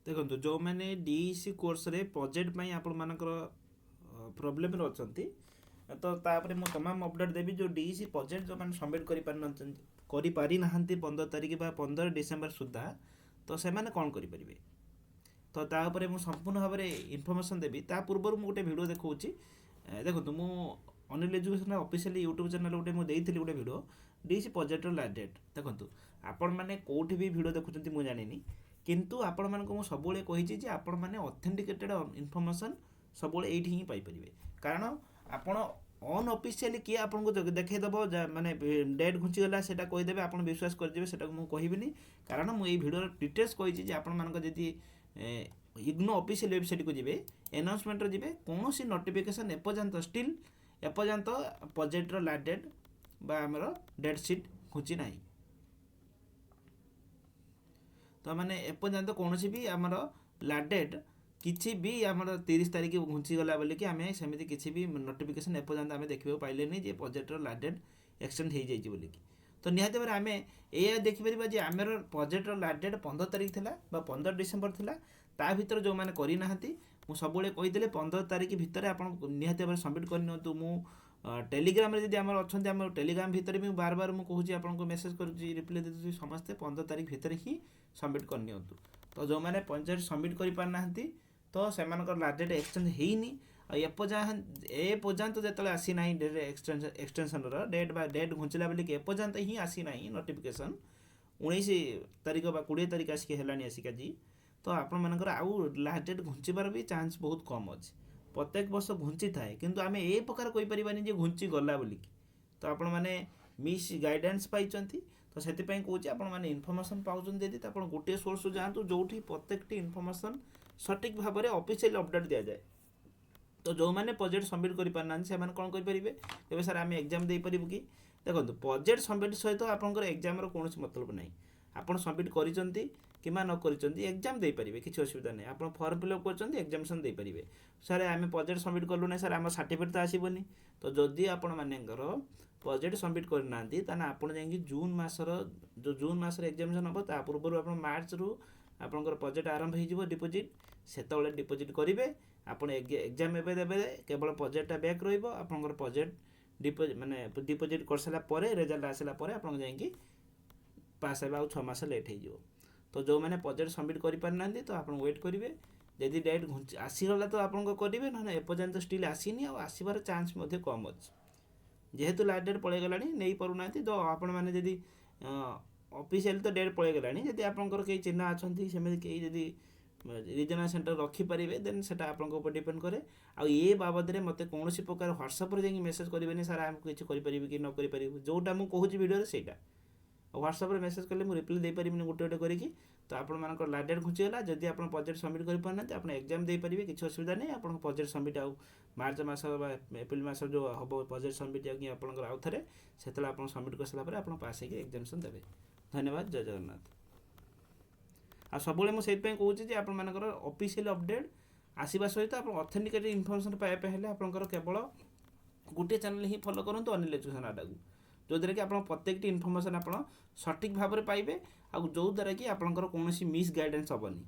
देखो जो मैंने डीईसी कोर्स रे प्रोजेक्ट में आपण मानकर प्रोब्लेम अच्छी तो तापर मुझे तमाम अपडेट देवी जो डीईसी प्रोजेक्ट जो मैंने सबमिट करी ना 15 तारिख बा 15 डिसेम्बर सुधा तो से मैंने कौन करें तो तापर मुझे संपूर्ण भाव में इनफर्मेशन देवी ता पूर्व मुझे गोटे वीडियो देखा देखो मु Anil education official YouTube channel गोटे मुझे गोटे वीडियो डीसी प्रोजेक्टर लास्ट डेट देखो आपण मैंने कौटी भी वीडियो देखुं मुझे जानी किंतु आपण मानक मु सबुले कहिछि जे आपण माने ऑथेंटिकेटेड इनफॉरमेशन सबुले एठी ही पाई परिबे कारण आपण अनऑफिशियली किए आपन को देखै दबो माने डेट घुंची गला सेटा कहि देबे आपण विश्वास कर जेबे सेटा मु कहिबिनी कारण मु ए वीडियो डिटेल्स कहिछि जे आपण मानक जदी इग्नो ऑफिशियल वेबसाइट को जिबे अनाउंसमेंट रे जिबे कोनोसी नोटिफिकेशन एपर्यंत स्टिल एपर्यंत प्रोजेक्ट रो लास्ट डेट बा हमरो डेट शीट घुंची नाही तो मैंने एपर्यंत कौन भी आमर लास्ट डेट किसी भी आमर 30 तारिख घुंची गला बोली कि आम सेमती किसी भी नोटिफिकेशन एपर्यंत आम देखा पाइले जे प्रोजेक्टर लास्ट डेट एक्सटेंड हो जाइए बोली तो निहत भाव आम यह देखिपर जे आमर प्रोजेक्टर लास्ट डेट 15 तारिख था 15 डिसेम्बर था ता भर जो मैंने करना मुझे सब कहीदे 15 तारिख भितर आप निहत भाव सबमिट कर मु टेलीग्राम जब आम अच्छा आम टेलीग्राम भितर भी बार बार मुझे कहूँ आपको मेसेज कर रिप्लाई दे समस्ते 15 तारिख भितर ही सबमिट करनी तो जो मैंने पंचायत सबमिट कर पारना तो से लास्ट डेट एक्सटेंड होनी एपर्यंत जो आसी ना डेट एक्सटेंशन डेट बा डेट घुंचला बोलिक एपर्यंत ही आसी ना नोटिफिकेशन 19 तारिख बा 20 तारिख आसिक है आसिक आज तो आपण मानकर आउ लास्ट डेट घुंचबार भी चांस बहुत कम अच्छे प्रत्येक वर्ष घुंची थाए किंतु आम ए प्रकार कहीपरानी जे घुंची गला बोलिक तो आपण मैंने मिस गाइडेंस पाई तो से कहूँ आपण मैंने इनफर्मेशन पाँच जदि तो आप गोटे सोर्स जातु जो प्रत्येक इनफर्मेशन सठिक भाव में ऑफिशियल अपडेट दि जाए तो जो मैंने प्रोजेक्ट सबमिट कर पारना से कौन करेंगे सर आम एग्जाम दे पारू कि देखो प्रोजेक्ट सबमिट सहित आपंकर एग्जाम कौन मतलब ना आपड़ सबमिट करिसेंती किमा न करिसेंती एग्जाम दे पारिबे किछि असुविधा नै आपण फॉर्म फिलअप करछंती एग्जामिनेशन दे पारिबे सर आमे प्रोजेक्ट सबमिट करलु नै सर आम सर्टिफिकेट तो आसीबनी तो जदि आपण मानेकर प्रोजेक्ट सबमिट करनांती ताना आपण जाई जून मासर जो जून मासर एग्जामिनेशन हबो ता पूर्व आपण मार्च रु आपनकर प्रोजेक्ट आरंभ हो जिवो डिपोजिट सेतबेले डिपोजिट करिवे आपण एग्जाम एबे देबे केवल प्रोजेक्टटा बैक रहइबो आपनकर प्रोजेक्ट डिपोजिट माने डिपोजिट कर साला परे रिजल्ट आसला परे आपण जाई पास हेबा 6 मास लेट हो तो जो मैंने प्रोजेक्ट सबमिट कर पारना तो आप वेट करेंगे जदि डेट आसीगला तो आप करेंगे ना एपर्यंत स्टिल आसीनी आसबार चान्स कम अच्छे जेहेतु लास्ट डेट पड़े गला नहीं पारना तो आपण मैंने जदि ऑफिशियल तो डेट पड़े गला जदि आपंकर कई चिन्ह अच्छा सेमती कई जदि रिजनल सेंटर रखिपारे देन से आप डिपेंड करे आ ये बाबद में मत कौन प्रकार व्हाट्सएप जाकि मेसेज करेंगे सर आमको किसी करें कि न करें जोटा मुझे कहूँ वीडियो से व्हाट्सएप मेसेज कले मुझे रिप्लाई दे पारि गोटे गोटे करी तो आप लास्ट डेट घुंचीगला जदि आप प्रोजेक्ट सबमिट कर पारना आप एग्जाम दे पारिबे किसी असुविधा नहीं आप प्रोजेक्ट सबमिट आउ मार्च मास एप्रिल मास जो हम प्रोजेक्ट सबमिट आपंकर आउ थे से आप सबमिट कर सारापर आप पास होगी एग्जामिनेशन देवे धन्यवाद जय जगन्नाथ आ सब मुझे कहूँ आपर ऑफिशियल अपडेट आसवा सहित आप ऑथेंटिकेटेड इनफॉरमेशन पाइबा हेले आपंकर केवल गोटे चैनल ही फॉलो करूँ अनिल एजुकेशन अड्डा को जो द्वारा कि आप प्रत्येक इनफर्मेशन आप सठिक भाव में पाइबे आ जो द्वारा कि आपंकर कौन मिस गाइडेंस हेनी।